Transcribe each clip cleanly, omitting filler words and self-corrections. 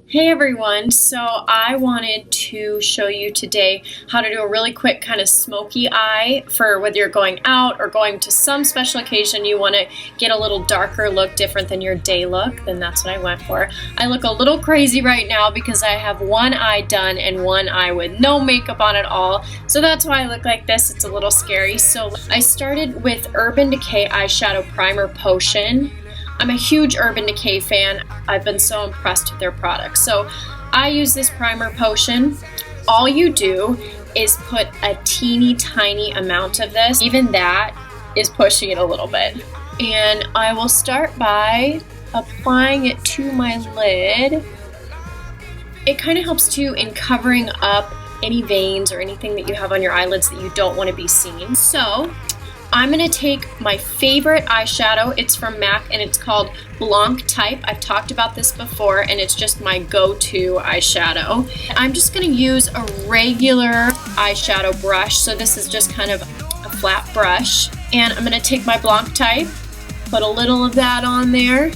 Hey everyone, so I wanted to show you today how to do a really quick kind of smoky eye for whether you're going out or going to some special occasion. You want to get a little darker look, different than your day look, then that's what I went for. I look a little crazy right now because I have one eye done and one eye with no makeup on at all, so that's why I look like this. It's a little scary. So I started with Urban Decay Eyeshadow Primer Potion. I'm a huge Urban Decay fan. I've been so impressed with their products. So I use this primer potion. All you do is put a teeny tiny amount of this. Even that is pushing it a little bit. And I will start by applying it to my lid. It kind of helps too in covering up any veins or anything that you have on your eyelids that you don't want to be seen. So I'm going to take my favorite eyeshadow. It's from MAC and it's called Blanc Type. I've talked about this before and it's just my go-to eyeshadow. I'm just going to use a regular eyeshadow brush. So this is just kind of a flat brush. And I'm going to take my Blanc Type, put a little of that on there,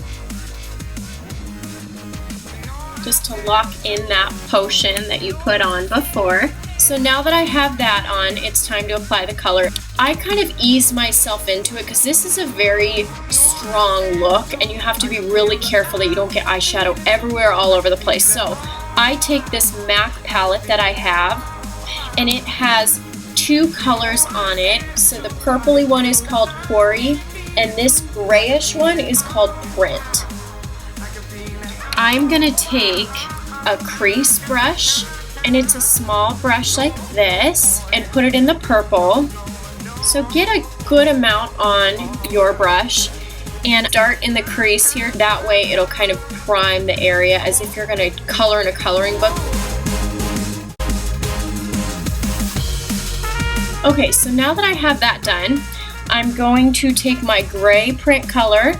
just to lock in that potion that you put on before. So now that I have that on, it's time to apply the color. I kind of ease myself into it because this is a very strong look and you have to be really careful that you don't get eyeshadow everywhere all over the place. So I take this MAC palette that I have and it has two colors on it. So the purpley one is called Quarry and this grayish one is called Print. I'm gonna take a crease brush, and it's a small brush like this, and put it in the purple. So get a good amount on your brush and start in the crease here. That way it'll kind of prime the area as if you're gonna color in a coloring book. Okay, so now that I have that done, I'm going to take my gray print color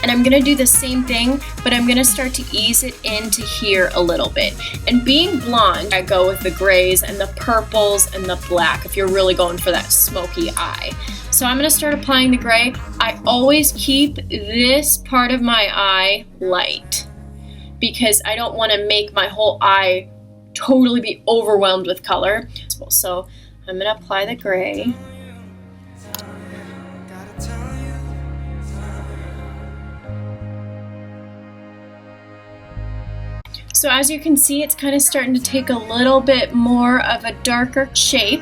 and I'm gonna do the same thing, but I'm gonna start to ease it into here a little bit. And being blonde, I go with the grays and the purples and the black if you're really going for that smoky eye. So I'm gonna start applying the gray. I always keep this part of my eye light because I don't wanna make my whole eye totally be overwhelmed with color. So I'm gonna apply the gray. So as you can see, it's kind of starting to take a little bit more of a darker shape.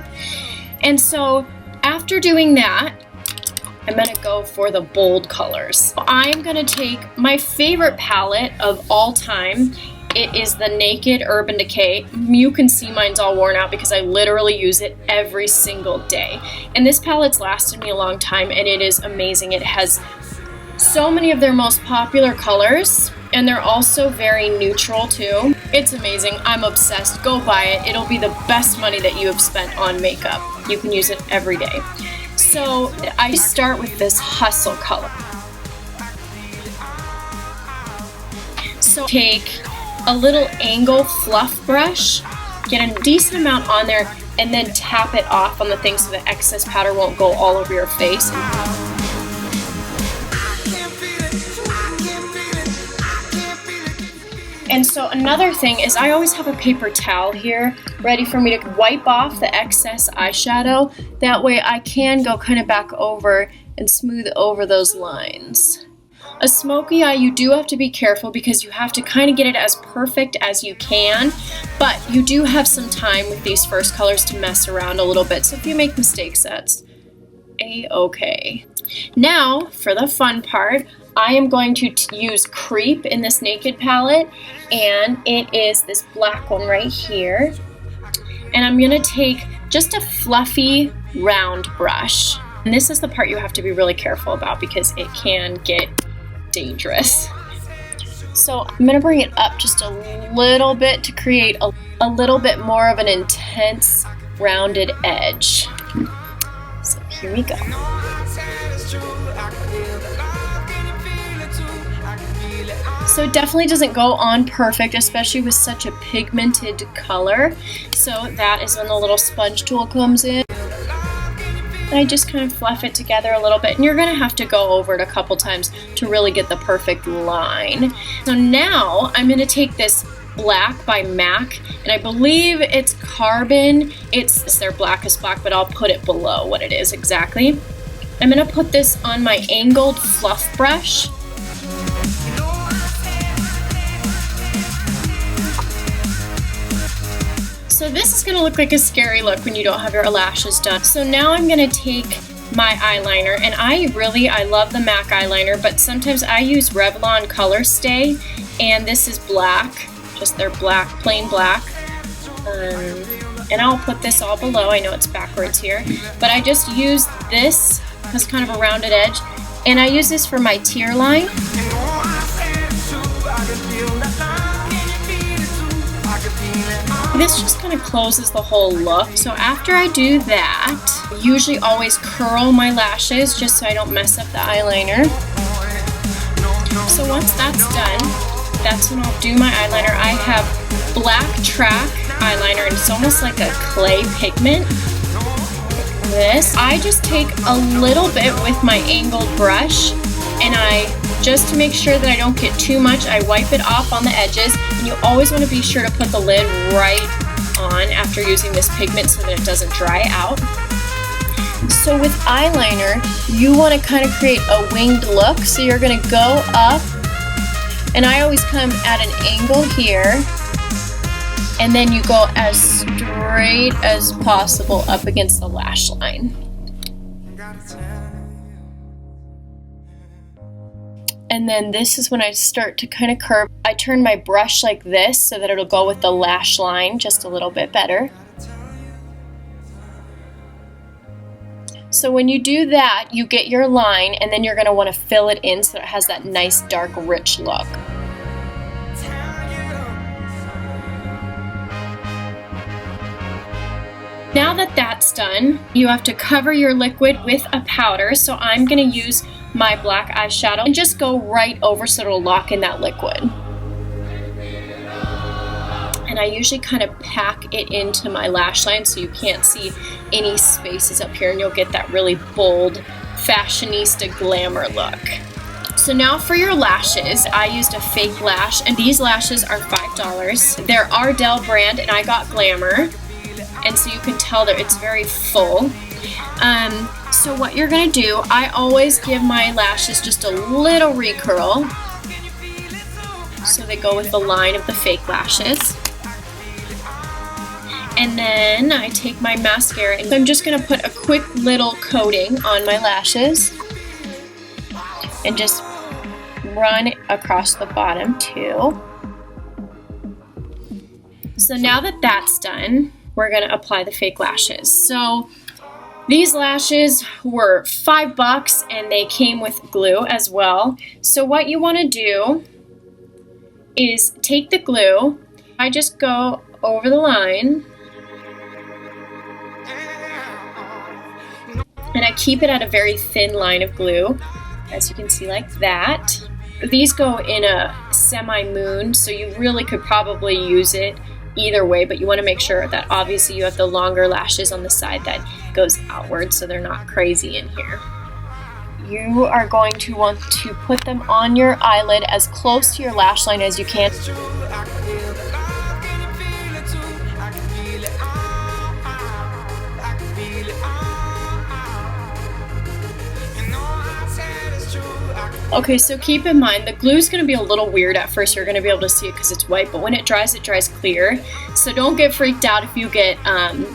And so after doing that, I'm gonna go for the bold colors. I'm gonna take my favorite palette of all time. It is the Naked Urban Decay. You can see mine's all worn out because I literally use it every single day. And this palette's lasted me a long time and it is amazing. It has so many of their most popular colors. And they're also very neutral too. It's amazing. I'm obsessed. Go buy it. It'll be the best money that you have spent on makeup. You can use it every day. So I start with this Hustle color. So take a little angle fluff brush, get a decent amount on there, and then tap it off on the thing so the excess powder won't go all over your face. And so another thing is I always have a paper towel here ready for me to wipe off the excess eyeshadow. That way I can go kind of back over and smooth over those lines. A smoky eye, you do have to be careful because you have to kind of get it as perfect as you can, but you do have some time with these first colors to mess around a little bit. So if you make mistakes, that's a-okay. Now for the fun part, I am going to use Creep in this Naked palette, and it is this black one right here. And I'm gonna take just a fluffy round brush. And this is the part you have to be really careful about because it can get dangerous. So I'm gonna bring it up just a little bit to create a little bit more of an intense rounded edge. So here we go. So it definitely doesn't go on perfect, especially with such a pigmented color. So that is when the little sponge tool comes in. And I just kind of fluff it together a little bit, and you're gonna have to go over it a couple times to really get the perfect line. So now I'm gonna take this black by MAC, and I believe it's Carbon. It's their blackest black, but I'll put it below what it is exactly. I'm gonna put this on my angled fluff brush. So this is gonna look like a scary look when you don't have your lashes done. So now I'm gonna take my eyeliner, and I love the MAC eyeliner, but sometimes I use Revlon Color Stay, and this is black, just their black, plain black. And I'll put this all below. I know it's backwards here, but I just use this as kind of a rounded edge, and I use this for my tear line. This just kind of closes the whole look. So after I do that, I usually always curl my lashes just so I don't mess up the eyeliner. So once that's done, that's when I'll do my eyeliner. I have black track eyeliner, and it's almost like a clay pigment. This, I just take a little bit with my angled brush, and just to make sure that I don't get too much, I wipe it off on the edges. And you always want to be sure to put the lid right on after using this pigment so that it doesn't dry out. So with eyeliner, you want to kind of create a winged look. So you're going to go up, and I always come at an angle here, and then you go as straight as possible up against the lash line. And then this is when I start to kind of curve. I turn my brush like this so that it'll go with the lash line just a little bit better. So when you do that, you get your line, and then you're going to want to fill it in so that it has that nice, dark, rich look. Now that that's done, you have to cover your liquid with a powder. So I'm going to use my black eyeshadow and just go right over so it'll lock in that liquid. And I usually kind of pack it into my lash line so you can't see any spaces up here, and you'll get that really bold, fashionista glamour look. So now for your lashes, I used a fake lash, and these lashes are $5. They're Ardell brand, and I got Glamour. And so you can tell that it's very full. So what you're gonna do, I always give my lashes just a little recurl so they go with the line of the fake lashes. And then I take my mascara, and I'm just gonna put a quick little coating on my lashes and just run across the bottom too. So now that that's done, we're gonna apply the fake lashes. So these lashes were $5, and they came with glue as well. So what you wanna do is take the glue. I just go over the line, and I keep it at a very thin line of glue, as you can see, like that. These go in a semi-moon, so you really could probably use it either way, but you want to make sure that obviously you have the longer lashes on the side that goes outward so they're not crazy in here. You are going to want to put them on your eyelid as close to your lash line as you can. Okay, so keep in mind, the glue is going to be a little weird at first. You're going to be able to see it because it's white, but when it dries clear. So don't get freaked out if you get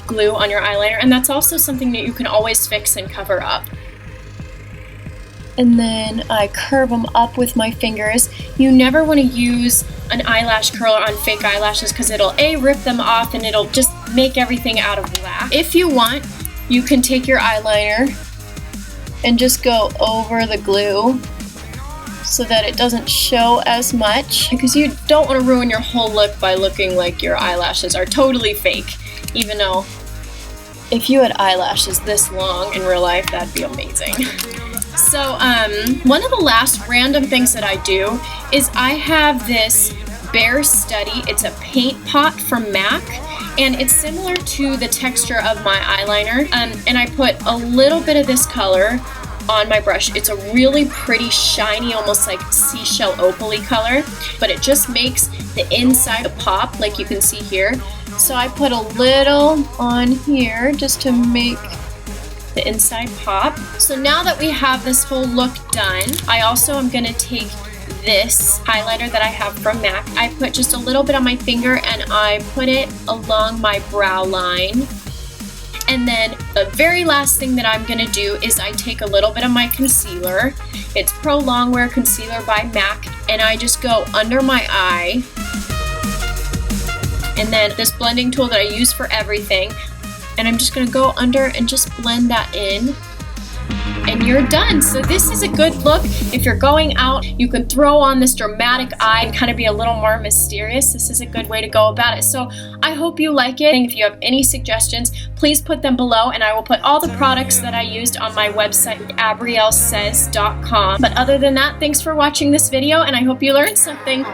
glue on your eyeliner, and that's also something that you can always fix and cover up. And then I curve them up with my fingers. You never want to use an eyelash curler on fake eyelashes because it'll rip them off, and it'll just make everything out of whack. If you want, you can take your eyeliner and just go over the glue so that it doesn't show as much, because you don't want to ruin your whole look by looking like your eyelashes are totally fake, even though if you had eyelashes this long in real life, that'd be amazing. So one of the last random things that I do is I have this Bare Study. It's a paint pot from MAC, And it's similar to the texture of my eyeliner. And I put a little bit of this color on my brush. It's a really pretty shiny, almost like seashell opal-y color, but it just makes the inside pop, like you can see here. So I put a little on here just to make the inside pop. So now that we have this whole look done, I also am gonna take this highlighter that I have from MAC. I put just a little bit on my finger and I put it along my brow line. And then the very last thing that I'm gonna do is I take a little bit of my concealer. It's Pro Longwear Concealer by MAC, and I just go under my eye. And then this blending tool that I use for everything, and I'm just gonna go under and just blend that in. And you're done. So this is a good look. If you're going out, you can throw on this dramatic eye and kind of be a little more mysterious. This is a good way to go about it. So I hope you like it. And if you have any suggestions, please put them below, and I will put all the products that I used on my website, abriellesays.com. But other than that, thanks for watching this video, and I hope you learned something.